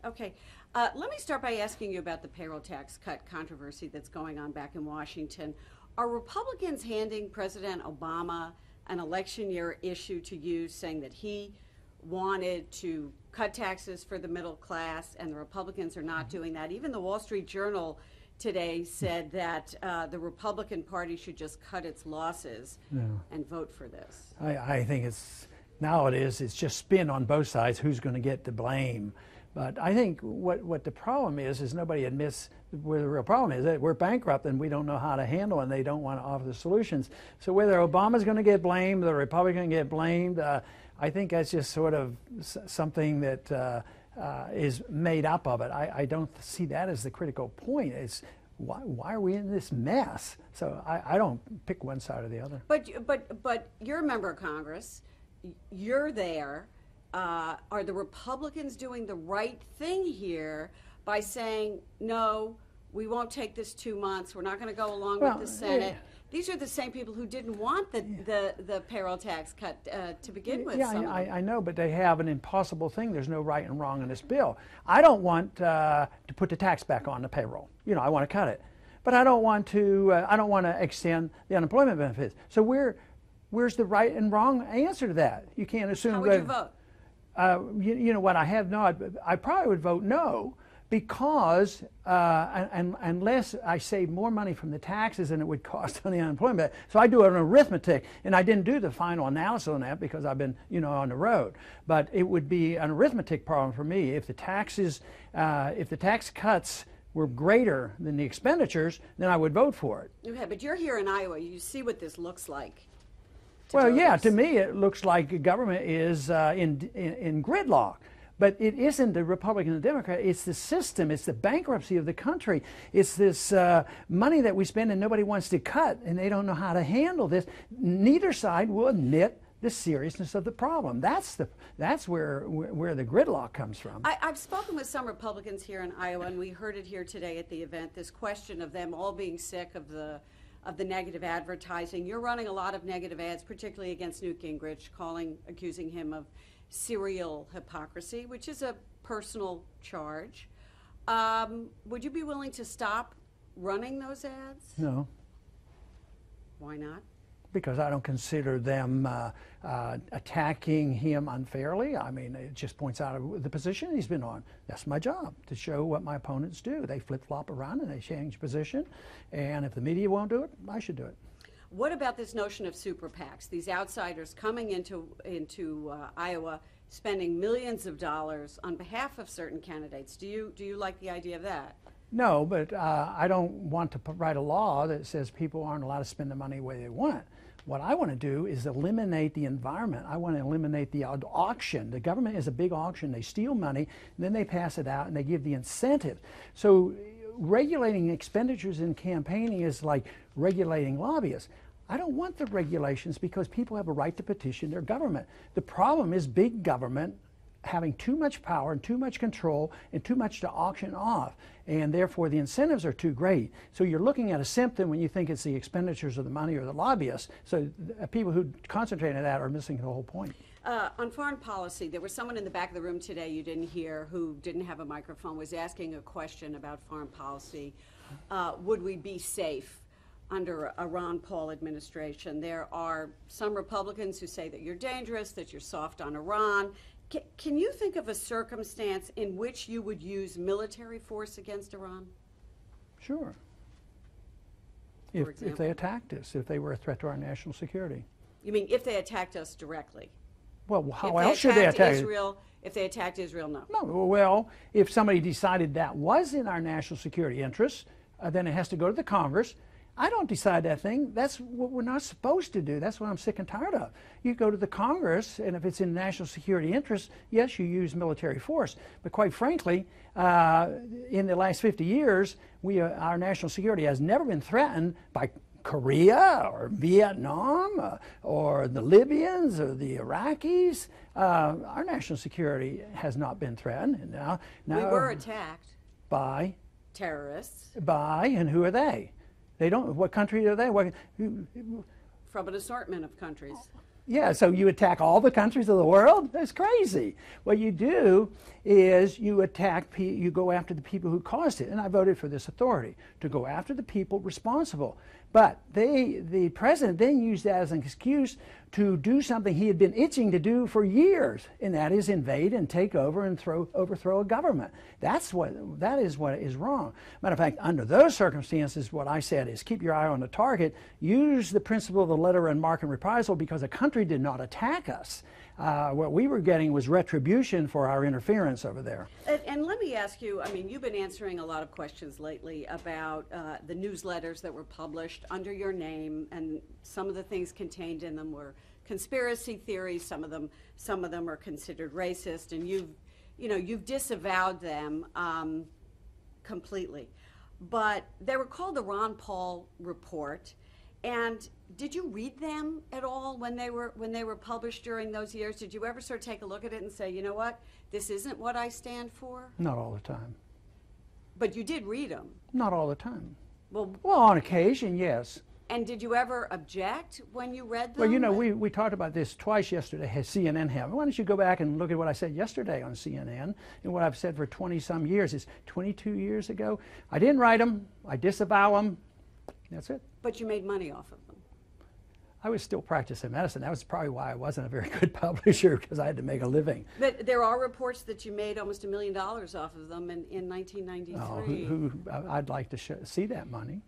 Okay. Let me start by asking you about the payroll tax cut controversy that's going on back in Washington. Are Republicans handing President Obama an election year issue to use, saying that he wanted to cut taxes for the middle class and the Republicans are not doing that? Even the Wall Street Journal today said that the Republican Party should just cut its losses and vote for this. I think it's just spin on both sides, who's going to get the blame. But I think what the problem is nobody admits where the real problem is, that we're bankrupt and we don't know how to handle it and they don't want to offer the solutions. So whether Obama's going to get blamed, the Republican get blamed, I think that's just sort of something that is made up of it. I don't see that as the critical point. It's why are we in this mess? So I don't pick one side or the other. But you're a member of Congress. You're there. Are the Republicans doing the right thing here by saying, no, we won't take this 2 months, we're not going to go along with the Senate? These are the same people who didn't want the payroll tax cut to begin with. Yeah, I know, but they have an impossible thing. There's no right and wrong in this bill. I don't want to put the tax back on the payroll. You know, I want to cut it. But I don't want to extend the unemployment benefits. So where's the right and wrong answer to that? You can't assume. How would you vote? You know what, I probably would vote no, because unless I save more money from the taxes than it would cost on the unemployment. So I do an arithmetic, and I didn't do the final analysis on that because I've been, on the road. But it would be an arithmetic problem for me if the taxes, if the tax cuts were greater than the expenditures, then I would vote for it. Okay, but you're here in Iowa. You see what this looks like. Well, yeah, to me it looks like government is in gridlock. But it isn't the Republican and the Democrat. It's the system. It's the bankruptcy of the country. It's this money that we spend and nobody wants to cut, and they don't know how to handle this. Neither side will admit the seriousness of the problem. That's where the gridlock comes from. I've spoken with some Republicans here in Iowa, and we heard it here today at the event, this question of them all being sick of the negative advertising. You're running a lot of negative ads, particularly against Newt Gingrich, accusing him of serial hypocrisy, which is a personal charge. Would you be willing to stop running those ads? No. Why not? Because I don't consider them attacking him unfairly. I mean, it just points out the position he's been on. That's my job, to show what my opponents do. They flip-flop around and they change position. And if the media won't do it, I should do it. What about this notion of super PACs, these outsiders coming into Iowa, spending millions of dollars on behalf of certain candidates? Do you like the idea of that? No, but I don't want to write a law that says people aren't allowed to spend the money the way they want. What I want to do is eliminate the environment. I want to eliminate the auction. The government is a big auction. They steal money, and then they pass it out, and they give the incentives. So regulating expenditures in campaigning is like regulating lobbyists. I don't want the regulations because people have a right to petition their government. The problem is big government having too much power and too much control and too much to auction off, and therefore the incentives are too great. So you're looking at a symptom when you think it's the expenditures of the money or the lobbyists. So people who concentrate on that are missing the whole point. On foreign policy, there was someone in the back of the room today you didn't hear who didn't have a microphone, was asking a question about foreign policy. Would we be safe under a Ron Paul administration? There are some Republicans who say that you're dangerous, that you're soft on Iran. Can you think of a circumstance in which you would use military force against Iran? Sure. If they attacked us, if they were a threat to our national security. You mean if they attacked us directly? Well, how else should they attack Israel? If they attacked Israel, no. No, well, if somebody decided that was in our national security interests, then it has to go to the Congress. I don't decide that thing. That's what we're not supposed to do. That's what I'm sick and tired of. You go to the Congress, and if it's in national security interests, yes, you use military force. But quite frankly, in the last 50 years, our national security has never been threatened by Korea or Vietnam or the Libyans or the Iraqis. Our national security has not been threatened. And now we were attacked by terrorists. And who are they? They don't. What country are they? From an assortment of countries. Yeah, so you attack all the countries of the world? That's crazy. What you do is you you go after the people who caused it. And I voted for this authority, to go after the people responsible. But the president then used that as an excuse to do something he had been itching to do for years, and that is invade and take over and overthrow a government. That is what is wrong. Matter of fact, under those circumstances, what I said is keep your eye on the target, use the principle of the letter and mark and reprisal, because a country did not attack us. What we were getting was retribution for our interference over there. And let me ask you, I mean, you've been answering a lot of questions lately about the newsletters that were published under your name, and some of the things contained in them were conspiracy theories. Some of them are considered racist, and you've disavowed them completely. But they were called the Ron Paul Report. And did you read them at all when they were published during those years? Did you ever sort of take a look at it and say, you know what, this isn't what I stand for? Not all the time. But you did read them. Not all the time. Well, on occasion, yes. And did you ever object when you read them? Well, you know, we talked about this twice yesterday, CNN have. Why don't you go back and look at what I said yesterday on CNN and what I've said for 20-some years. It's 22 years ago. I didn't write them. I disavow them. That's it. But you made money off of them. I was still practicing medicine. That was probably why I wasn't a very good publisher, because I had to make a living. But there are reports that you made almost $1 million off of them in 1993. I'd like to see that money.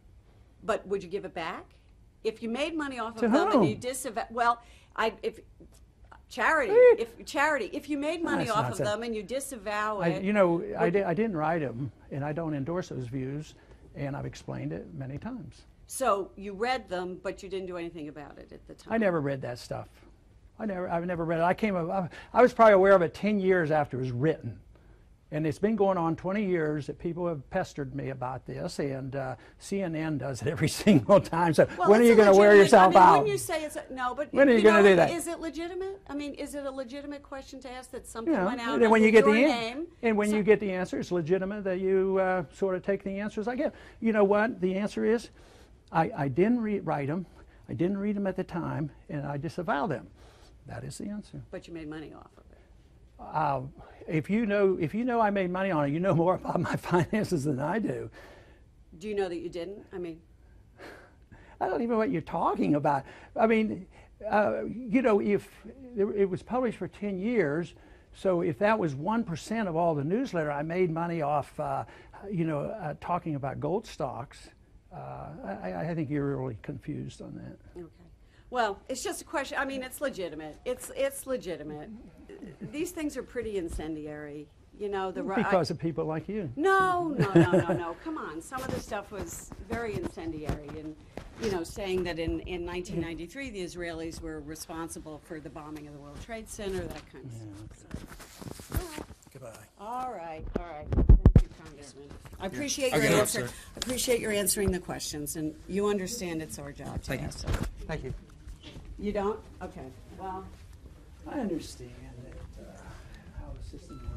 But would you give it back? If you made money off To of them whom? and you disavow, well, charity. If you made money That's off nonsense. of them and you disavow I it, didn't write them, and I don't endorse those views, and I've explained it many times. so you read them, but you didn't do anything about it at the time. I never read that stuff. I've never read it. I was probably aware of it 10 years after it was written. And it's been going on 20 years that people have pestered me about this, and CNN does it every single time. So Well, when are it's you a going to wear legitimate- yourself I mean, out? When you say it's no, but When are you gonna do that? Is it legitimate? I mean, is it a legitimate question to ask that something Yeah, went out and then when under you get your the name? and when you get the answer, it's legitimate that you sort of take the answers I give. You know what the answer is? I didn't write them. I didn't read them at the time, and I disavow them. That is the answer. But you made money off of it. If you know I made money on it, you know more about my finances than I do. Do you know that you didn't? I mean, I don't even know what you're talking about. I mean, you know, if it was published for 10 years, so if that was 1% of all the newsletter, I made money off, talking about gold stocks. I think you're really confused on that. okay. Well, it's just a question. I mean, it's legitimate. It's legitimate. These things are pretty incendiary. You know, Because of people like you. No. Come on. Some of the stuff was very incendiary, and saying that in 1993 the Israelis were responsible for the bombing of the World Trade Center, that kind of stuff. Goodbye. All right. Thank you, Congressman. I appreciate your Okay, answer. sir. I appreciate your answering the questions, and you understand it's our job to Thank you. ask. Thank you. You don't? Okay. Well. I understand that how the system works.